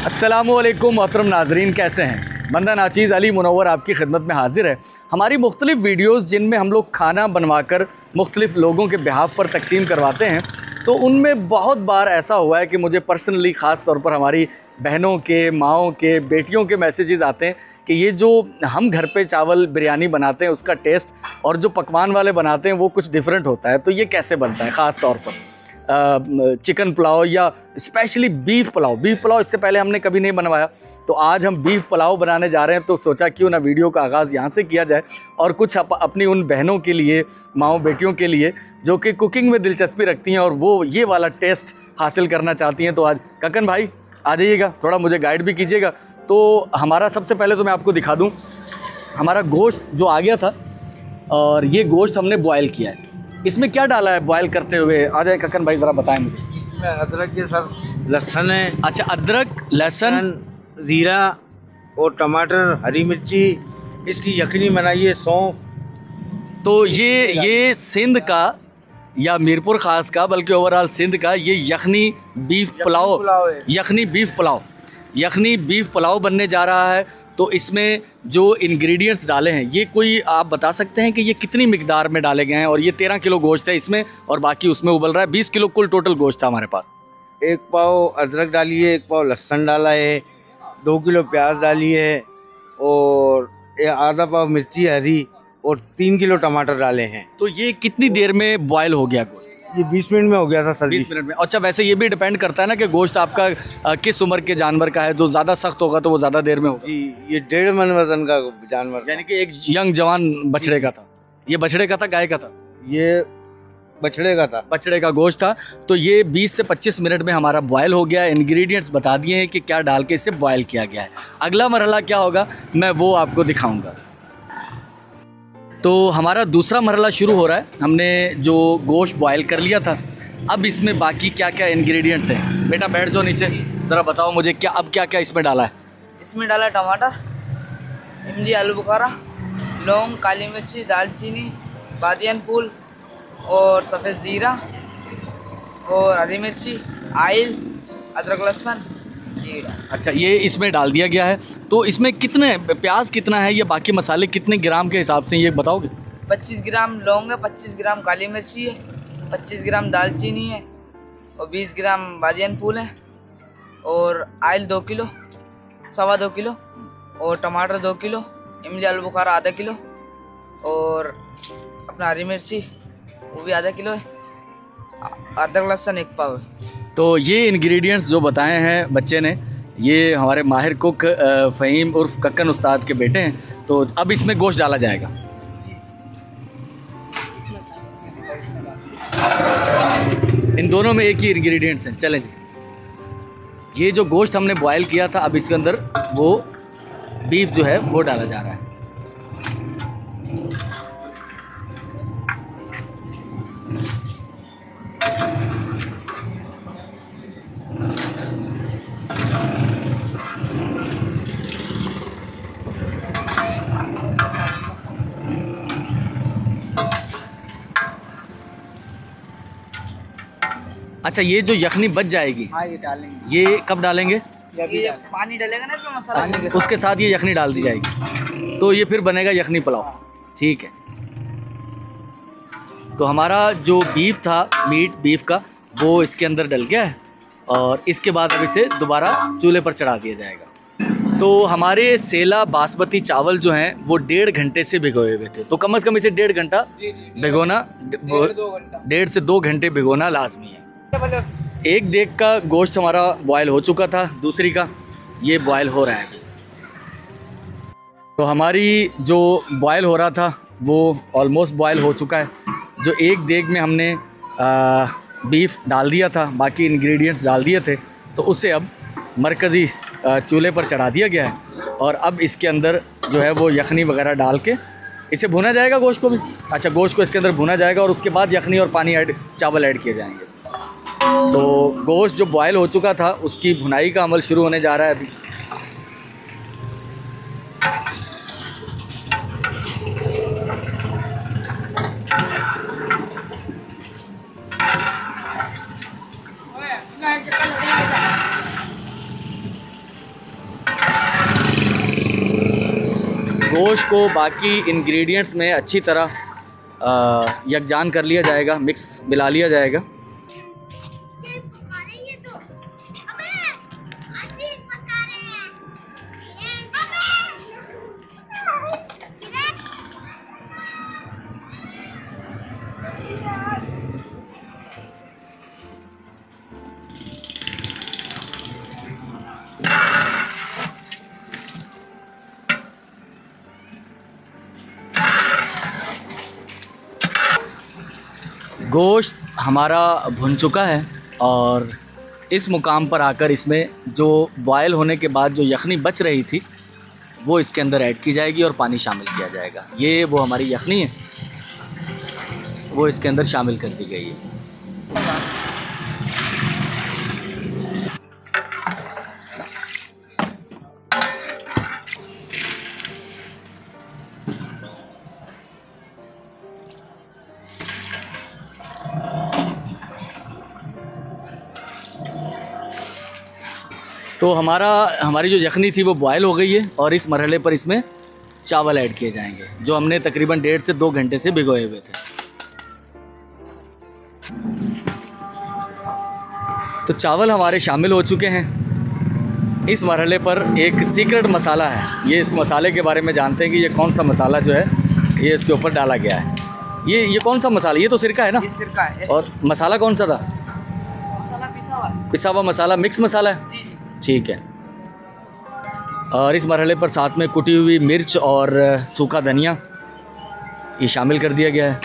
अस्सलामुअलैकुम मोहतरम नाजरीन, कैसे हैं। बंदा नाचीज़ अली मुनव्वर आपकी खिदमत में हाजिर है। हमारी मुख्तलिफ़ वीडियोज़ जिनमें हम लोग खाना बनवाकर मुख्तलिफ़ लोगों के बिहाफ पर तकसीम करवाते हैं, तो उनमें बहुत बार ऐसा हुआ है कि मुझे पर्सनली ख़ास तौर पर हमारी बहनों के, माओं के, बेटियों के मैसेजेस आते हैं कि ये जो हम घर पे चावल बिरयानी बनाते हैं उसका टेस्ट और जो पकवान वाले बनाते हैं वो कुछ डिफरेंट होता है। तो ये कैसे बनता है, ख़ास तौर पर चिकन पुलाव या स्पेशली बीफ पुलाव इससे पहले हमने कभी नहीं बनवाया, तो आज हम बीफ पुलाव बनाने जा रहे हैं। तो सोचा क्यों ना वीडियो का आगाज़ यहाँ से किया जाए और कुछ अपनी उन बहनों के लिए, माओं बेटियों के लिए जो कि कुकिंग में दिलचस्पी रखती हैं और वो ये वाला टेस्ट हासिल करना चाहती हैं। तो आज कक्कन भाई आ जाइएगा, थोड़ा मुझे गाइड भी कीजिएगा। तो हमारा सबसे पहले तो मैं आपको दिखा दूँ, हमारा गोश्त जो आ गया था और ये गोश्त हमने बॉयल किया है। इसमें क्या डाला है बॉयल करते हुए, आ जाए कक्कन भाई ज़रा बताएं मुझे। इसमें अदरक के साथ लहसुन है। अच्छा, अदरक, लहसुन, ज़ीरा और टमाटर, हरी मिर्ची, इसकी यखनी बनाई है, सौंफ। तो ये सिंध का या मीरपुर ख़ास का, बल्कि ओवरऑल सिंध का ये यखनी बीफ पुलाव, यखनी बीफ पुलाव बनने जा रहा है। तो इसमें जो इंग्रेडिएंट्स डाले हैं, ये कोई आप बता सकते हैं कि ये कितनी मिकदार में डाले गए हैं। और ये 13 किलो गोश्त है इसमें और बाकी उसमें उबल रहा है। 20 किलो कुल टोटल गोश्त था हमारे पास। 1 पाव अदरक डाली है, 1 पाव लहसुन डाला है, 2 किलो प्याज डाली है और आधा पाव मिर्ची हरी और 3 किलो टमाटर डाले हैं। तो ये कितनी देर में बॉयल हो गया गोश्त? ये 20 मिनट में हो गया था सर। 20 मिनट में। अच्छा, वैसे ये भी डिपेंड करता है ना कि गोश्त आपका किस उम्र के जानवर का है। तो ज़्यादा सख्त होगा तो वो ज़्यादा देर में होगा। जी, ये 1.5 मन वजन का जानवर, यानी कि एक यंग जवान बछड़े का था। ये बछड़े का था, गाय का था? ये बछड़े का था। बछड़े का गोश्त था। तो ये 20 से 25 मिनट में हमारा बॉयल हो गया। इंग्रेडिएंट्स बता दिए हैं कि क्या डाल के इसे बॉयल किया गया है। अगला मरहला क्या होगा मैं वो आपको दिखाऊंगा। तो हमारा दूसरा मरहला शुरू हो रहा है। हमने जो गोश्त बॉयल कर लिया था, अब इसमें बाकी क्या क्या इंग्रेडिएंट्स हैं। बेटा बैठ जाओ नीचे, ज़रा बताओ मुझे क्या क्या इसमें डाला है। इसमें डाला टमाटर, इमली, आलू बुखारा, लौंग, काली मिर्ची, दालचीनी, बादियान फूल और सफ़ेद ज़ीरा और हरी मिर्ची, आयल, अदरक, लहसुन, जीरा। अच्छा, ये इसमें डाल दिया गया है। तो इसमें कितने प्याज कितना है या बाकी मसाले कितने ग्राम के हिसाब से ये बताओगे? 25 ग्राम लौंग है, 25 ग्राम काली मिर्ची है, 25 ग्राम दालचीनी है और 20 ग्राम बादियान फूल है और आयल 2 किलो, 2.25 किलो और टमाटर 2 किलो, इमली, आलू बुखारा आधा किलो और अपना हरी मिर्ची वो भी आधा किलो है, अदरक लहसुन 1 पाव है। तो ये इंग्रेडिएंट्स जो बताए हैं बच्चे ने, ये हमारे माहिर कुक फ़हीम उर्फ कक्कन उस्ताद के बेटे हैं। तो अब इसमें गोश्त डाला जाएगा। इन दोनों में एक ही इंग्रेडिएंट्स हैं। चलें जी, ये जो गोश्त हमने बॉयल किया था, अब इसके अंदर वो बीफ जो है वो डाला जा रहा है। अच्छा, ये जो यखनी बच जाएगी, हाँ, ये डालेंगे। ये कब डालेंगे? ये पानी डालेगा ना इसमें मसाला, उसके साथ ये यखनी डाल दी जाएगी, तो ये फिर बनेगा यखनी पुलाव। ठीक है। तो हमारा जो बीफ था, मीट बीफ का, वो इसके अंदर डल गया है और इसके बाद अब इसे दोबारा चूल्हे पर चढ़ा दिया जाएगा। तो हमारे सेला बासमती चावल जो हैं वो 1.5 घंटे से भिगोए हुए थे। तो कम से कम इसे 1.5 घंटा भिगोना, 1.5 से 2 घंटे भिगोना लाजमी है। एक देग का गोश्त हमारा बॉयल हो चुका था, दूसरी का ये बॉयल हो रहा है। तो हमारी जो बॉयल हो रहा था वो ऑलमोस्ट बॉयल हो चुका है। जो एक देग में हमने बीफ डाल दिया था, बाकी इंग्रेडिएंट्स डाल दिए थे, तो उसे अब मरकज़ी चूल्हे पर चढ़ा दिया गया है और अब इसके अंदर जो है वो यखनी वगैरह डाल के इसे भुना जाएगा गोश्त को भी। अच्छा, गोश्त को इसके अंदर भुना जाएगा और उसके बाद यखनी और पानी चावल ऐड किए जाएंगे। तो गोश्त जो बॉयल हो चुका था उसकी भुनाई का अमल शुरू होने जा रहा है अभी। गोश्त को बाकी इंग्रेडिएंट्स में अच्छी तरह यकजान कर लिया जाएगा, मिक्स मिला लिया जाएगा। गोश्त हमारा भुन चुका है और इस मुकाम पर आकर इसमें जो बॉयल होने के बाद जो यखनी बच रही थी वो इसके अंदर ऐड की जाएगी और पानी शामिल किया जाएगा। ये वो हमारी यखनी है, वो इसके अंदर शामिल कर दी गई है। तो हमारी जो यखनी थी वो बॉयल हो गई है और इस मरहले पर इसमें चावल ऐड किए जाएंगे जो हमने तकरीबन 1.5 से 2 घंटे से भिगोए हुए थे। तो चावल हमारे शामिल हो चुके हैं। इस मरहले पर एक सीक्रेट मसाला है, ये इस मसाले के बारे में जानते हैं कि ये कौन सा मसाला जो है ये इसके ऊपर डाला गया है। ये कौन सा मसाला? ये तो सिरका है ना? ये सिरका है। और मसाला कौन सा था? मसाला पिसा हुआ मसाला, मिक्स मसाला है। जी। ठीक है। और इस मरहले पर साथ में कुटी हुई मिर्च और सूखा धनिया ये शामिल कर दिया गया है।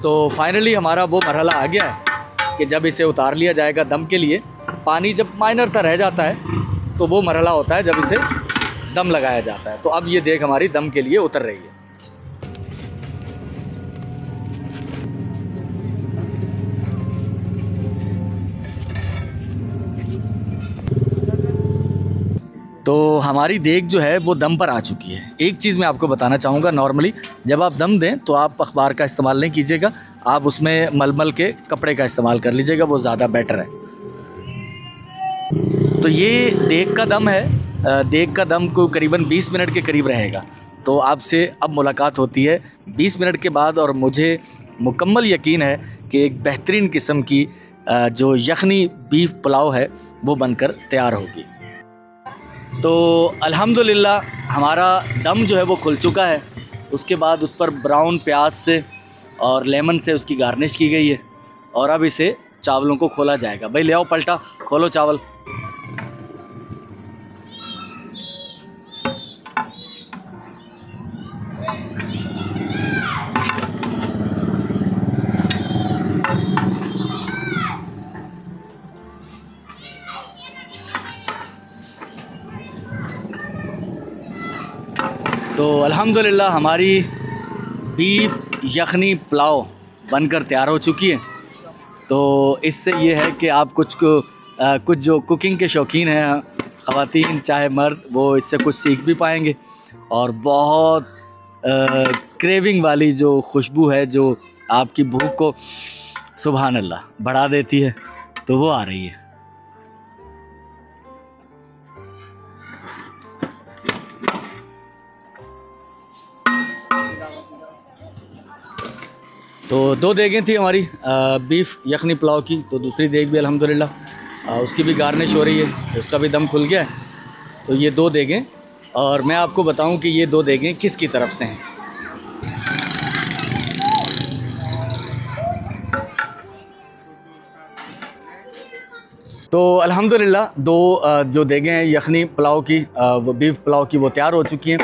तो फाइनली हमारा वो मरहला आ गया है कि जब इसे उतार लिया जाएगा दम के लिए। पानी जब माइनर सा रह जाता है तो वो मरहला होता है जब इसे दम लगाया जाता है। तो अब ये देख हमारी दम के लिए उतर रही है। तो हमारी देग जो है वो दम पर आ चुकी है। एक चीज़ मैं आपको बताना चाहूँगा, नॉर्मली जब आप दम दें तो आप अखबार का इस्तेमाल नहीं कीजिएगा, आप उसमें मलमल के कपड़े का इस्तेमाल कर लीजिएगा, वो ज़्यादा बेटर है। तो ये देग का दम है। देग का दम को करीबन 20 मिनट के करीब रहेगा। तो आपसे अब मुलाकात होती है 20 मिनट के बाद और मुझे मुकम्मल यकीन है कि एक बेहतरीन किस्म की जो यखनी बीफ पुलाव है वो बनकर तैयार होगी। तो अल्हम्दुलिल्लाह हमारा दम जो है वो खुल चुका है। उसके बाद उस पर ब्राउन प्याज से और लेमन से उसकी गार्निश की गई है और अब इसे चावलों को खोला जाएगा। भाई ले आओ पलटा, खोलो चावल। तो अल्हम्दुलिल्लाह हमारी बीफ यखनी पुलाव बनकर तैयार हो चुकी है। तो इससे ये है कि आप कुछ जो कुकिंग के शौकीन हैं, ख़वातीन चाहे मर्द, वो इससे कुछ सीख भी पाएंगे और बहुत क्रेविंग वाली जो खुशबू है जो आपकी भूख को सुभान अल्लाह बढ़ा देती है, तो वो आ रही है। तो 2 देगें थी हमारी बीफ यखनी पुलाव की, तो दूसरी देग भी अल्हम्दुलिल्लाह उसकी भी गार्निश हो रही है, उसका भी दम खुल गया है। तो ये 2 देगें, और मैं आपको बताऊं कि ये 2 देगें किसकी तरफ से हैं। तो अल्हम्दुलिल्लाह 2 जो देगें हैं यखनी पुलाव की, वो बीफ पुलाव की, वो तैयार हो चुकी हैं।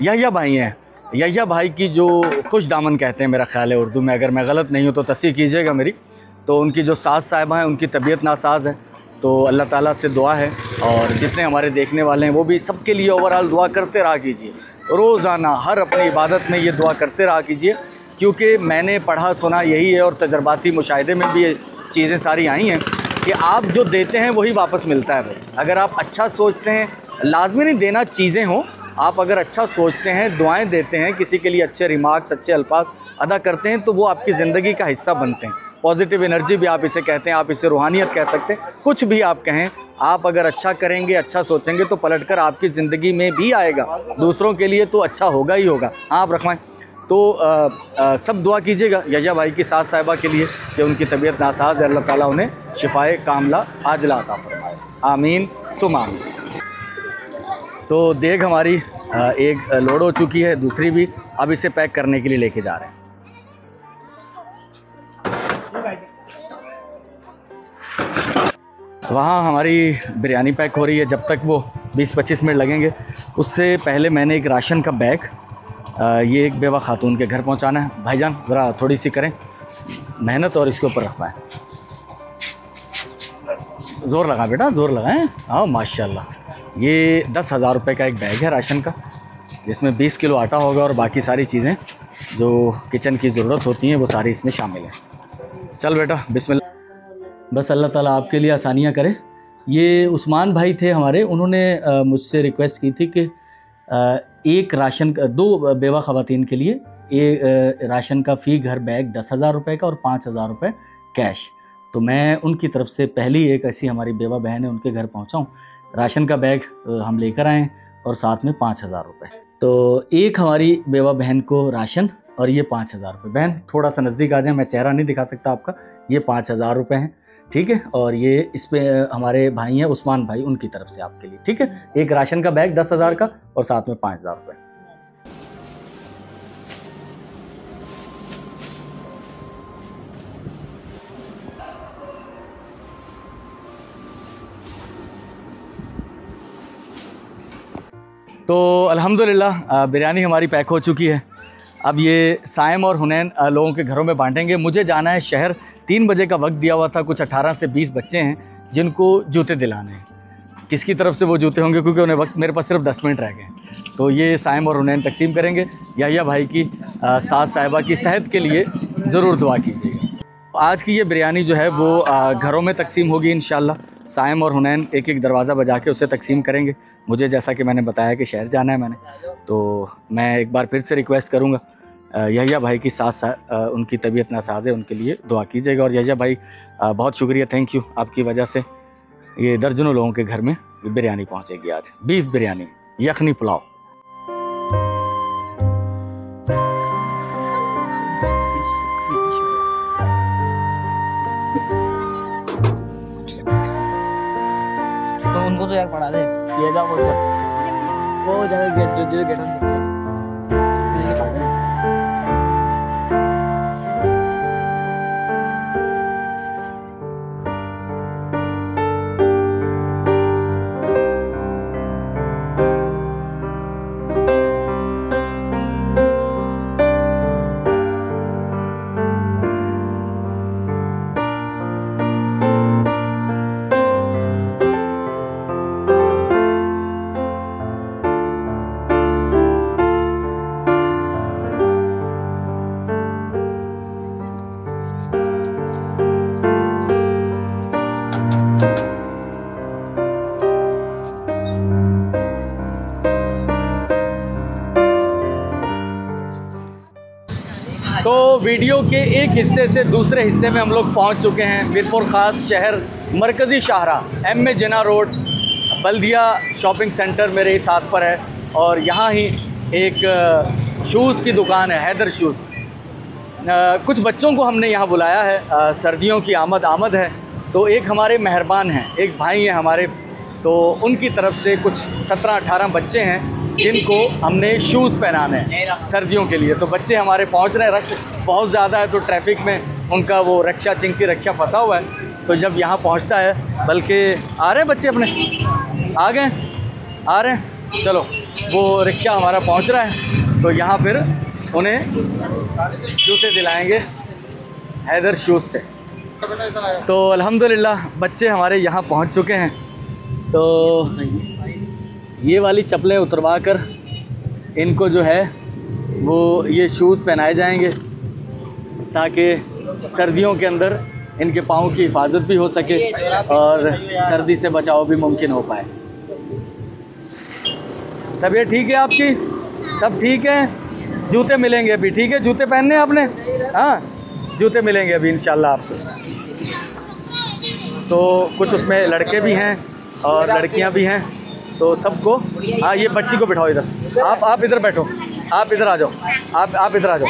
यहिया भाई हैं, यहिया भाई की जो खुश दामन कहते हैं मेरा ख्याल है उर्दू में, अगर मैं गलत नहीं हूँ तो तस्दीक कीजिएगा मेरी। तो उनकी जो सास साहिबा हैं उनकी तबीयत नासाज है, तो अल्लाह ताला से दुआ है और जितने हमारे देखने वाले हैं वो भी सबके लिए ओवरऑल दुआ करते रहा कीजिए। रोज़ाना हर अपनी इबादत में ये दुआ करते रहा कीजिए, क्योंकि मैंने पढ़ा सुना यही है और तजर्बाती मुशाहिदे में भी ये चीज़ें सारी आई हैं कि आप जो देते हैं वही वापस मिलता है। भाई अगर आप अच्छा सोचते हैं, लाजमी नहीं देना चीज़ें हों, आप अगर अच्छा सोचते हैं, दुआएं देते हैं, किसी के लिए अच्छे रिमार्क्स, अच्छे अल्फाज अदा करते हैं, तो वो आपकी ज़िंदगी का हिस्सा बनते हैं पॉजिटिव एनर्जी भी आप इसे कहते हैं, आप इसे रूहानियत कह सकते हैं, कुछ भी आप कहें। आप अगर अच्छा करेंगे, अच्छा सोचेंगे तो पलटकर आपकी ज़िंदगी में भी आएगा, दूसरों के लिए तो अच्छा होगा ही होगा। हाँ, आप रखवाएँ। तो सब दुआ कीजिएगा यहिया भाई की सास साहिबा के लिए कि उनकी तबीयत नासाज है, अल्लाह ताला उन्हें शिफाए कामला आजला अता फरमाए, आमीन सुमा आमीन। तो देग हमारी एक लोड हो चुकी है, दूसरी भी अब इसे पैक करने के लिए लेके जा रहे हैं। वहाँ हमारी बिरयानी पैक हो रही है, जब तक वो 20-25 मिनट लगेंगे उससे पहले मैंने एक राशन का बैग ये एक बेवा खातून के घर पहुँचाना है। भाईजान ज़रा थोड़ी सी करें मेहनत और इसके ऊपर रख पाएँ, ज़ोर लगा बेटा, ज़ोर लगाएं। हाँ माशाल्लाह। ये 10,000 रुपये का एक बैग है राशन का, जिसमें 20 किलो आटा होगा और बाकी सारी चीज़ें जो किचन की ज़रूरत होती हैं वो सारी इसमें शामिल हैं। चल बेटा बिस्मिल्लाह। बस अल्लाह ताला आपके लिए आसानियाँ करे। ये उस्मान भाई थे हमारे, उन्होंने मुझसे रिक्वेस्ट की थी कि एक राशन का 2 बेवा ख़वातीन के लिए एक राशन का फ़ी घर बैग 10,000 रुपये का और 5,000 रुपये कैश। तो मैं उनकी तरफ से पहली एक ऐसी हमारी बेवा बहन है उनके घर पहुंचा हूँ, राशन का बैग हम लेकर आए और साथ में 5,000 रुपये। तो एक हमारी बेवा बहन को राशन और ये 5,000 रुपये। बहन थोड़ा सा नज़दीक आ जाए, मैं चेहरा नहीं दिखा सकता आपका। ये 5,000 रुपये हैं, ठीक है। और ये इस पर हमारे भाई हैं उस्मान भाई, उनकी तरफ से आपके लिए, ठीक है। एक राशन का बैग 10,000 का और साथ में 5,000 रुपये। तो अल्हम्दुलिल्लाह बिरयानी हमारी पैक हो चुकी है। अब ये साइम और हुनैन लोगों के घरों में बांटेंगे। मुझे जाना है शहर, 3 बजे का वक्त दिया हुआ था। कुछ 18 से 20 बच्चे हैं जिनको जूते दिलाने हैं। किसकी तरफ से वो जूते होंगे, क्योंकि उन्हें वक्त मेरे पास सिर्फ 10 मिनट रह गए। तो ये साइम और हुनैन तकसीम करेंगे। यहिया भाई की सास साहिबा की सेहत के लिए ज़रूर दुआ कीजिएगा। आज की ये बिरयानी जो है वो घरों में तकसीम होगी इंशाल्लाह। साइम और हुनैन एक एक दरवाज़ा बजा के उसे तकसीम करेंगे। मुझे जैसा कि मैंने बताया कि शहर जाना है मैंने, तो मैं एक बार फिर से रिक्वेस्ट करूँगा यहिया भाई की सास उनकी तबीयत नासाज है, उनके लिए दुआ कीजिएगा। और यहिया भाई बहुत शुक्रिया, थैंक यू। आपकी वजह से ये दर्जनों लोगों के घर में बिरयानी पहुँचेगी। आज बीफ बिरयानी, यखनी पुलाव। तो उनको तो यार पढ़ा दे, ये जा वो जगह गेट जो गेट तो वीडियो के एक हिस्से से दूसरे हिस्से में हम लोग पहुंच चुके हैं। वीरपुर ख़ास शहर मरकज़ी शाहराह एम ए जिना रोड बल्दिया शॉपिंग सेंटर मेरे ही साथ पर है। और यहाँ ही एक शूज़ की दुकान है, हैदर शूज़। कुछ बच्चों को हमने यहाँ बुलाया है, सर्दियों की आमद है। तो एक हमारे मेहरबान हैं, एक भाई हैं हमारे, तो उनकी तरफ से कुछ 17-18 बच्चे हैं जिनको हमने शूज़ पहनाने हैं सर्दियों के लिए। तो बच्चे हमारे पहुंच रहे हैं, रश बहुत ज़्यादा है तो ट्रैफिक में उनका वो रक्षा चिंची रक्षा फंसा हुआ है। तो जब यहाँ पहुंचता है, बल्कि आ रहे हैं बच्चे अपने, आ गए, आ रहे हैं, चलो वो रिक्शा हमारा पहुंच रहा है। तो यहाँ फिर उन्हें जूते दिलाएंगे हैदर शूज़ से। तो अल्हम्दुलिल्लाह बच्चे हमारे यहाँ पहुँच चुके हैं। तो ये वाली चप्पलें उतरवा कर इनको जो है वो ये शूज़ पहनाए जाएंगे ताकि सर्दियों के अंदर इनके पाँव की हिफाजत भी हो सके और सर्दी से बचाव भी मुमकिन हो पाए। तबीयत ठीक है आपकी? सब ठीक है? जूते मिलेंगे अभी, ठीक है? जूते पहनने हैं आपने? हाँ जूते मिलेंगे अभी इंशाल्लाह आपको। तो कुछ उसमें लड़के भी हैं और लड़कियां भी हैं, तो सबको। हाँ, ये बच्ची को बिठाओ इधर, आप इधर बैठो, आप इधर आ जाओ, आप इधर आ जाओ।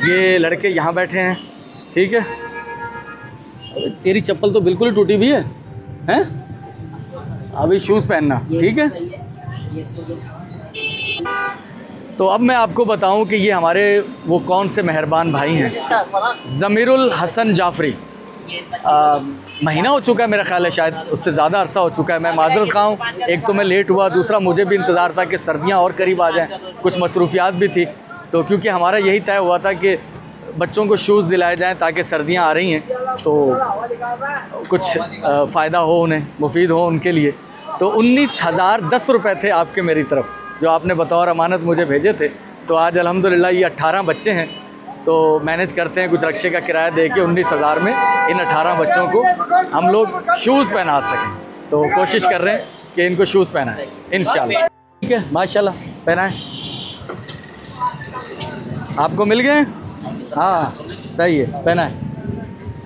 ये लड़के यहाँ बैठे हैं, ठीक है। अरे तेरी चप्पल तो बिल्कुल ही टूटी हुई है, हैं? अभी शूज़ पहनना, ठीक है। तो अब मैं आपको बताऊं कि ये हमारे वो कौन से मेहरबान भाई हैं। ज़मीरुल हसन जाफरी, महीना हो चुका है मेरा ख्याल है, शायद उससे ज़्यादा अरसा हो चुका है। मैं माजरत खा हूँ, एक तो मैं लेट हुआ, दूसरा मुझे भी इंतज़ार था कि सर्दियाँ और करीब आ जाएँ, कुछ मसरूफियात भी थी। तो क्योंकि हमारा यही तय हुआ था कि बच्चों को शूज़ दिलाए जाएँ ताकि सर्दियाँ आ रही हैं तो कुछ फ़ायदा हो, उन्हें मुफीद हो उनके लिए। तो 19,010 रुपये थे आपके मेरी तरफ, जो आपने बतौर अमानत मुझे भेजे थे। तो आज अल्हम्दुलिल्लाह ये 18 बच्चे हैं, तो मैनेज करते हैं कुछ रक्शे का किराया दे के 19,000 में इन 18 बच्चों को हम लोग शूज़ पहना सकें। तो कोशिश कर रहे हैं कि इनको शूज़ पहनाएं इंशाल्लाह। ठीक है, माशाल्लाह पहनाएं। आपको मिल गए? हाँ सही है, पहनाएं।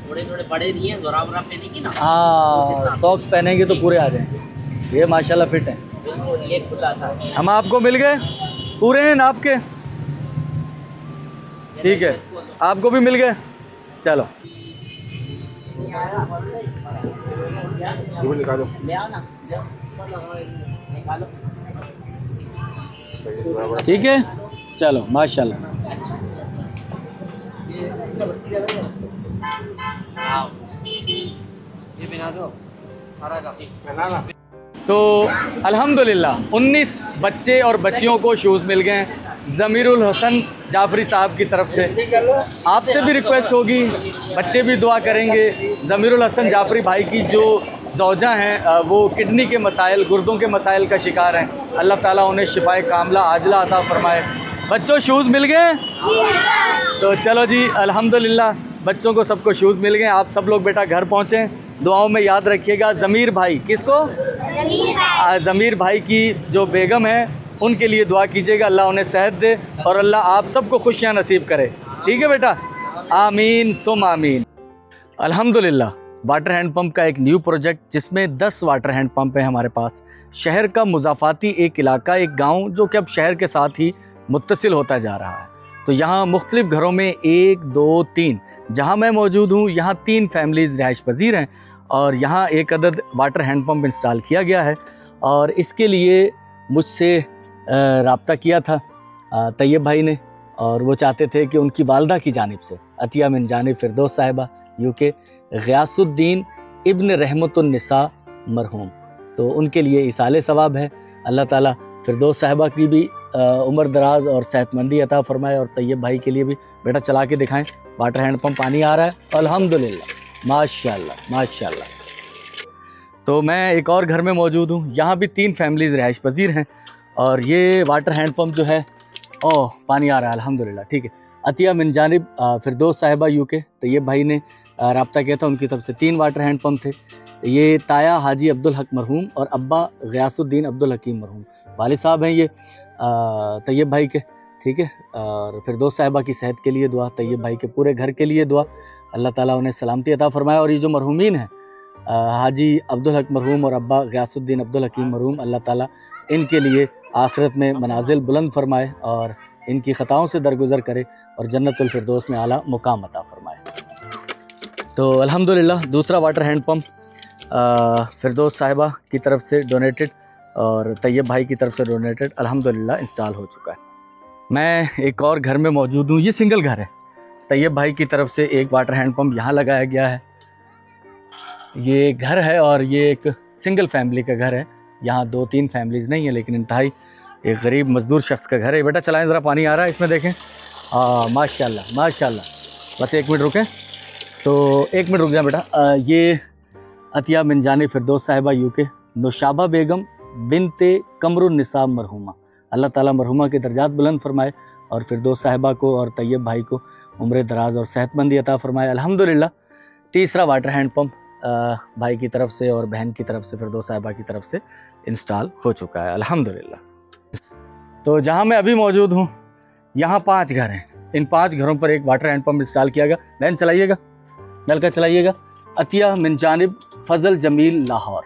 थोड़े थोड़े बड़े नहीं हैं, ज़ोरा-वोरा पहनेंगे ना। हाँ, सॉक्स पहनेंगे तो पूरे आ जाएंगे। ये माशाल्लाह फिट है। ये खुला सा हम आपको मिल गए, पूरे हैं नाप के, ठीक है। आपको भी मिल गए, चलो निकालो। ले आओ ना, निकालो। ठीक है, चलो माशाल्लाह। ये बना दो, हरा का पहना ना। तो अल्हम्दुलिल्लाह 19 बच्चे और बच्चियों को शूज़ मिल गए ज़मीरुल हसन जाफरी साहब की तरफ से। आपसे भी रिक्वेस्ट होगी, बच्चे भी दुआ करेंगे। ज़मीरुल हसन जाफरी भाई की जो ज़ौजा हैं वो किडनी के मसाइल, गुर्दों के मसाइल का शिकार हैं। अल्लाह ताला उन्हें शिफाए कामला आजला अता फरमाए। बच्चों शूज़ मिल गए? तो चलो जी अल्हम्दुलिल्लाह बच्चों को सबको शूज़ मिल गए। आप सब लोग बेटा घर पहुँचें, दुआओं में याद रखिएगा। ज़मीर भाई, किसको? ज़मीर भाई की जो बेगम है उनके लिए दुआ कीजिएगा, अल्लाह उन्हें सेहत दे और अल्लाह आप सबको खुशियाँ नसीब करे। ठीक है बेटा, आमीन सुम आमीन। अल्हम्दुलिल्लाह वाटर हैंड पंप का एक न्यू प्रोजेक्ट, जिसमें 10 वाटर हैंड पंप है हमारे पास। शहर का मुज़ाफ़ाती एक इलाका, एक गाँव जो कि अब शहर के साथ ही मुत्तसिल होता जा रहा है। तो यहाँ मुख्तलिफ़ घरों में 1, 2, 3, जहाँ मैं मौजूद हूँ यहाँ 3 फैमिलीज़ रिहाइश पजीर हैं और यहाँ एक अदद वाटर हैंड पंप इंस्टॉल किया गया है। और इसके लिए मुझसे राब्ता किया था तैयब भाई ने, और वो चाहते थे कि उनकी वालदा की जानिब से, अतिया मिन जानिब फ़िरदौस साहिबा यूके ग़ियासुद्दीन इब्न रहमतुन्निसा मरहूम, तो उनके लिए इसाले सवाब है। अल्लाह ताला फ़िरदौस साहिबा की भी उम्र दराज और सेहतमंदी अता फ़रमाए, और तैयब भाई के लिए भी। बेटा चला के दिखाएं, वाटर हैंड पंप पानी आ रहा है अल्हम्दुलिल्लाह, माशाल्लाह माशाल्लाह। तो मैं एक और घर में मौजूद हूँ, यहाँ भी 3 फैमिलीज़ रिहाइश पजीर हैं और ये वाटर हैंड पंप जो है, ओह पानी आ रहा है अल्हम्दुलिल्लाह, ठीक है। अतिया मिन जानिब फ़िरदौस साहिबा यूके, तैयब भाई ने राब्ता किया था, उनकी तरफ से 3 वाटर हैंड पंप थे। ये ताया हाजी अब्दुल हक मरहूम और अब्बा ग़ियासुद्दीन अब्दुल हकीम मरहूम, वालिद साहब हैं ये तैयब भाई के, ठीक है। और फ़िरदौस साहिबा की सेहत के लिए दुआ, तैयब भाई के पूरे घर के लिए दुआ, अल्लाह ताला उन्हें सलामती अता फ़रमाए। और ये जो मरहूमीन हैं हाजी अब्दुल हक मरहूम और अब्बा ग़ियासुद्दीन अब्दुल हकीम मरहूम, अल्लाह ताला इनके लिए आखिरत में मनाजिल बुलंद फरमाए और इनकी ख़ताओं से दरगुज़र करे और जन्नतुल फ़िरदौस में आला मुकाम अता फ़रमाए। तो अल्हम्दुलिल्लाह दूसरा वाटर हैंड पंप फ़िरदौस साहिबा की तरफ से डोनेटेड और तैयब भाई की तरफ से डोनेटेड अल्हम्दुलिल्लाह इंस्टॉल हो चुका है। मैं एक और घर में मौजूद हूँ, ये सिंगल घर है। तैयब भाई की तरफ से एक वाटर हैंड पंप यहाँ लगाया गया है। ये घर है और ये एक सिंगल फैमिली का घर है, यहाँ 2-3 फैमिलीज़ नहीं है, लेकिन इंतहाई एक गरीब मज़दूर शख्स का घर है। बेटा चलाएं ज़रा, पानी आ रहा है इसमें, देखें। माशाल्लाह माशाल्लाह। बस 1 मिनट रुकें, तो 1 मिनट रुक जाए बेटा। ये अतिया मिन जानिब फ़िरदौस साहिबा यूके नुशाबा बेगम बिनते कमरुन्निसा मरहूमा, अल्लाह ताला मरहूमा के दर्जात बुलंद फरमाए और फ़िरदौस साहिबा को और तैयब भाई को उम्र दराज और सेहतमंदी अता फ़रमाए। अल्हम्दुलिल्लाह तीसरा वाटर हैंड पंप भाई की तरफ से और बहन की तरफ से, फ़िरदौस साहिबा की तरफ से इंस्टॉल हो चुका है अल्हम्दुलिल्लाह। तो जहाँ मैं अभी मौजूद हूँ यहाँ 5 घर हैं, इन 5 घरों पर एक वाटर हैंड पंप इंस्टॉल किया गया। बहन चलाइएगा, नल का चलाइएगा। अतिया मिन जानिब फजल जमील लाहौर,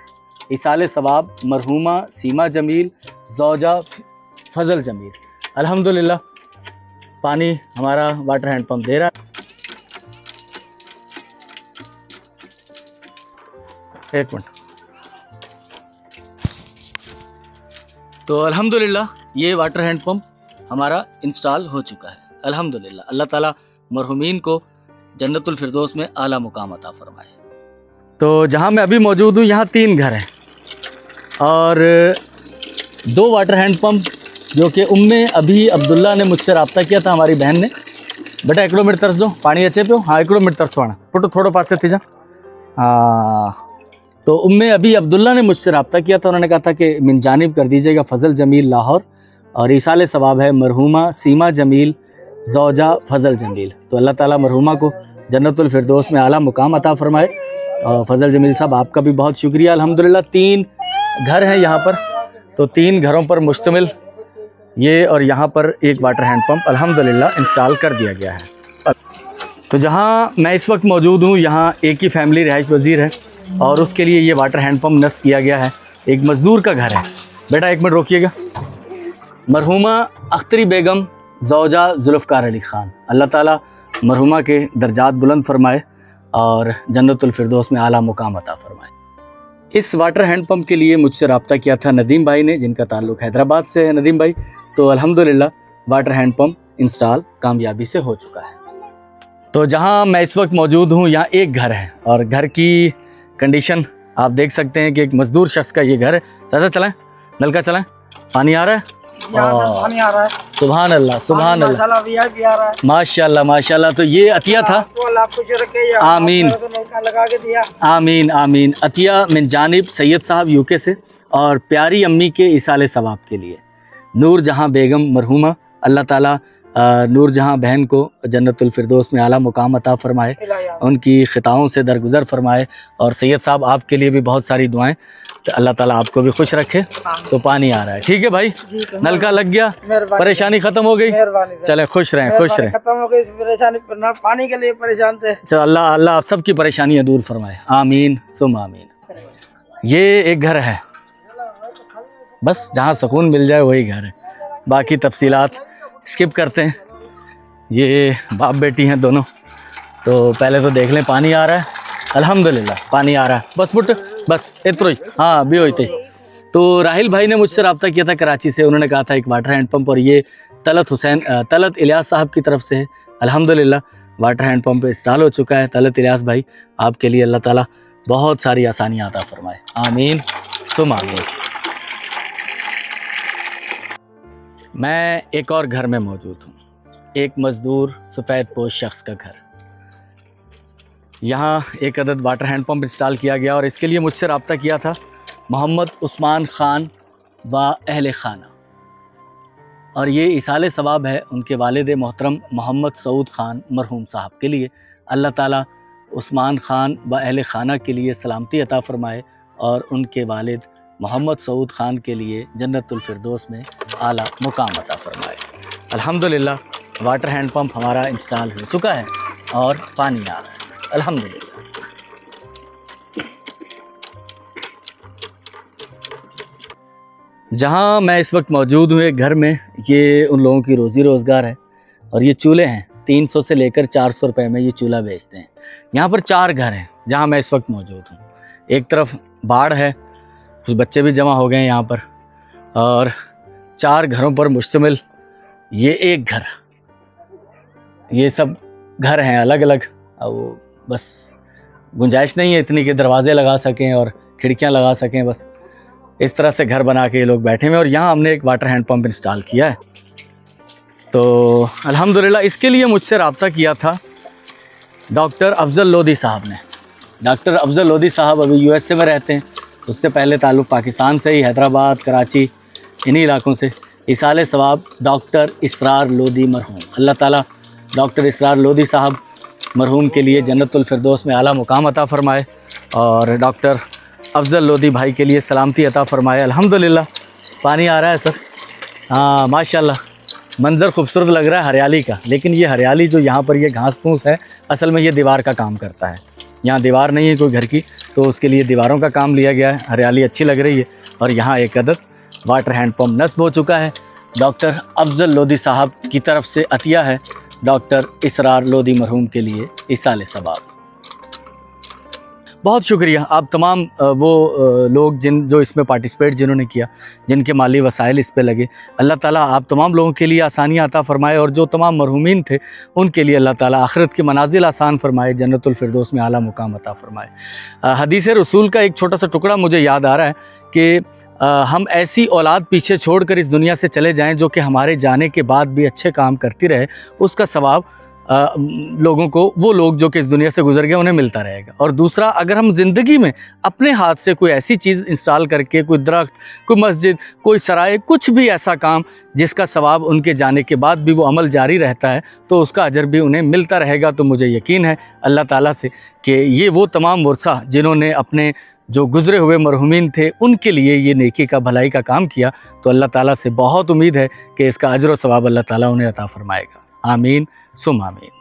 इसाले सवाब मरहुमा सीमा जमील ज़ौजा फजल जमील। अल्हम्दुलिल्लाह पानी हमारा वाटर हैंड पंप दे रहा है। एक मिनट। तो अल्हम्दुलिल्लाह ये वाटर हैंड पंप हमारा इंस्टॉल हो चुका है। अल्हम्दुलिल्लाह अल्लाह ताला मरहुमीन को जन्नतुल फिरदौस में आला मुकाम अता फरमाए। तो जहाँ मैं अभी मौजूद हूँ यहाँ 3 घर हैं और 2 वाटर हैंड पंप जो कि उम्मे अभी अब्दुल्ला ने मुझसे रब्ता किया था, हमारी बहन ने। बेटा 1 मिनट तरस दो, पानी अच्छे पे हो। हाँ 1 मिनट तरस वाना फोटो थोड़ा पास से थी जा। हाँ तो उम्मे अभी अब्दुल्ला ने मुझसे रब्ता किया था, उन्होंने कहा था कि मिन जानिब कर दीजिएगा फजल जमील लाहौर और इसाले सवाब है मरहुमा सीमा जमील ज़ौजा फजल जमील। तो अल्लाह ताला मरहुमा को जन्नतुल फिरदौस में आला मुकाम अता फरमाए। और फजल जमील साहब आपका भी बहुत शुक्रिया। अल्हम्दुलिल्लाह 3 घर हैं यहाँ पर, तो 3 घरों पर मुश्तमिल ये और यहाँ पर एक वाटर हैंड पंप अल्हम्दुलिल्लाह इंस्टॉल कर दिया गया है। तो जहाँ मैं इस वक्त मौजूद हूँ यहाँ एक ही फैमिली रिहाइश पज़ीर है और उसके लिए ये वाटर हैंड पंप नस्ब किया गया है। एक मज़दूर का घर है। बेटा 1 मिनट रोकिएगा। मरहुमा अख्तरी बेगम ज़ौजा जुल्फ़कार अली ख़ान, अल्लाह ताला मरहुमा के दर्जात बुलंद फरमाए और जन्नतुल फिरदौस में आला मुकाम अता फरमाए। इस वाटर हैंड पंप के लिए मुझसे रब्ता किया था नदीम भाई ने, जिनका ताल्लुक़ हैदराबाद से है। नदीम भाई तो अल्हम्दुलिल्लाह वाटर हैंड पंप इंस्टॉल कामयाबी से हो चुका है। तो जहाँ मैं इस वक्त मौजूद हूँ यहाँ एक घर है और घर की कंडीशन आप देख सकते हैं कि एक मज़दूर शख्स का ये घर है। चाचा चलाएं, नल का चलाएं, पानी आ रहा है। पानी आ रहा है। सुभान अल्लाह सुभान अल्लाह माशाल्लाह माशाल्लाह। तो ये अतिया था। आमीन आमीन आमीन। अतिया मिन जानिब सैयद साहब यूके से और प्यारी अम्मी के इसाले सवाब के लिए नूर जहाँ बेगम मरहुमा, अल्लाह ताला नूर जहाँ बहन को जन्नतुल फिरदौस में आला मुकाम अता फरमाए, उनकी ख़िताओं से दरगुज़र फरमाए। और सैयद साहब आपके लिए भी बहुत सारी दुआएं, तो अल्लाह ताला आपको भी खुश रखे। तो पानी आ रहा है, ठीक है भाई, नल का लग गया, परेशानी ख़त्म हो गई। चले खुश रहें खुश रहें। खत्म हो गई परेशानी, पानी के लिए परेशान थे। चलो अल्लाह अल्लाह आप सबकी परेशानियाँ दूर फरमाए, आमीन सुम आमीन। ये एक घर है, बस जहाँ सुकून मिल जाए वही घर है, बाकी तफसीलात स्किप करते हैं। ये बाप बेटी हैं दोनों। तो पहले तो देख लें पानी आ रहा है, अल्हम्दुलिल्लाह पानी आ रहा है। बस पुट बस इतना ही, हाँ भी होते। तो राहिल भाई ने मुझसे रब्ता किया था कराची से, उन्होंने कहा था एक वाटर हैंड पंप, और ये तलत इलियास साहब की तरफ से है। अल्हम्दुलिल्लाह वाटर हैंड पंप इंस्टॉल हो चुका है। तलत इलियास भाई आपके लिए अल्लाह ताला बहुत सारी आसानियाँ अता फरमाए, आमीन सुम आमीन। मैं एक और घर में मौजूद हूँ, एक मज़दूर सफ़ेद पोश शख्स का घर। यहाँ एक अदद वाटर हैंड पंप इंस्टॉल किया गया और इसके लिए मुझसे रब्ता किया था मोहम्मद उस्मान ख़ान व अहले खाना, और ये इसाले सवाब है उनके वालिद मोहतरम मोहम्मद सऊद ख़ान मरहूम साहब के लिए। अल्लाह ताला उस्मान ख़ान व अहले खाना के लिए सलामती अता फ़रमाए और उनके वालिद मोहम्मद सऊद ख़ान के लिए जन्नतुल फिरदौस में आला मुकाम अता फ़रमाए। अल्हम्दुलिल्लाह वाटर हैंड पंप हमारा इंस्टॉल हो चुका है और पानी आ रहा है, अल्हम्दुलिल्लाह। जहाँ मैं इस वक्त मौजूद हूँ एक घर में, ये उन लोगों की रोज़ी रोज़गार है और ये चूल्हे हैं 300 से लेकर 400 रुपए में ये चूल्हा बेचते हैं। यहाँ पर 4 घर हैं जहाँ मैं इस वक्त मौजूद हूँ। एक तरफ बाढ़ है, कुछ बच्चे भी जमा हो गए हैं यहाँ पर, और 4 घरों पर मुश्तमिल ये एक घर। ये सब घर हैं अलग अलग, वो बस गुंजाइश नहीं है इतनी कि दरवाज़े लगा सकें और खिड़कियाँ लगा सकें, बस इस तरह से घर बना के ये लोग बैठे हुए हैं। और यहाँ हमने एक वाटर हैंड पंप इंस्टॉल किया है। तो अल्हम्दुलिल्लाह इसके लिए मुझसे रब्ता किया था डॉक्टर अफजल लोधी साहब ने। डॉक्टर अफजल लोधी साहब अभी यूएसए में रहते हैं, उससे पहले ताल्लुक़ पाकिस्तान से ही, हैदराबाद कराची इन्हीं इलाकों से। इसाले सवाब डॉक्टर इसरार लोधी मरहूम, अल्लाह ताला डॉक्टर इसरार लोधी साहब मरहूम के लिए जन्नतुल फिरदौस में आला मुकाम अता फ़रमाए और डॉक्टर अफजल लोधी भाई के लिए सलामती अता फ़रमाए। अल्हम्दुलिल्लाह पानी आ रहा है सर, हाँ माशाल्लाह मंज़र खूबसूरत लग रहा है हरियाली का, लेकिन ये हरियाली जो यहाँ पर ये घास फूस है, असल में ये दीवार का काम करता है। यहाँ दीवार नहीं है कोई घर की, तो उसके लिए दीवारों का काम लिया गया है। हरियाली अच्छी लग रही है। और यहाँ एक अदद वाटर हैंड पंप नस्ब हो चुका है। डॉक्टर अफजल लोधी साहब की तरफ से अतिया है डॉक्टर इसरार लोधी मरहूम के लिए इसाले सवाब। बहुत शुक्रिया आप तमाम वो लोग जो इसमें पार्टिसिपेट जिन्होंने किया, जिनके माली वसाइल इस पे लगे। अल्लाह ताला आप तमाम लोगों के लिए आसानियाँ अता फ़रमाए, और जो तमाम मरहूमीन थे उनके लिए अल्लाह ताला आखिरत के मनाजिल आसान फ़रमाए, जन्नतुल फिरदौस में आला मुकाम अता फ़रमाए। हदीस रसूल का एक छोटा सा टुकड़ा मुझे याद आ रहा है कि हम ऐसी औलाद पीछे छोड़कर इस दुनिया से चले जाएं जो कि हमारे जाने के बाद भी अच्छे काम करती रहे, उसका सवाब लोगों को, वो लोग जो कि इस दुनिया से गुजर गए, उन्हें मिलता रहेगा। और दूसरा, अगर हम ज़िंदगी में अपने हाथ से कोई ऐसी चीज़ इंस्टॉल करके, कोई दरख्त, कोई मस्जिद, कोई सराय, कुछ भी ऐसा काम जिसका सवाब उनके जाने के बाद भी वो अमल जारी रहता है, तो उसका अजर भी उन्हें मिलता रहेगा। तो मुझे यकीन है अल्लाह ताला से कि ये वो तमाम वर्सा जिन्होंने अपने जो गुज़रे हुए मरहूमीन थे उनके लिए ये नेकी का, भलाई का काम किया, तो अल्लाह ताला से बहुत उम्मीद है कि इसका अजर व सवाब अल्लाह ताला उन्हें अता फ़रमाएगा। आमीन सुम आमीन।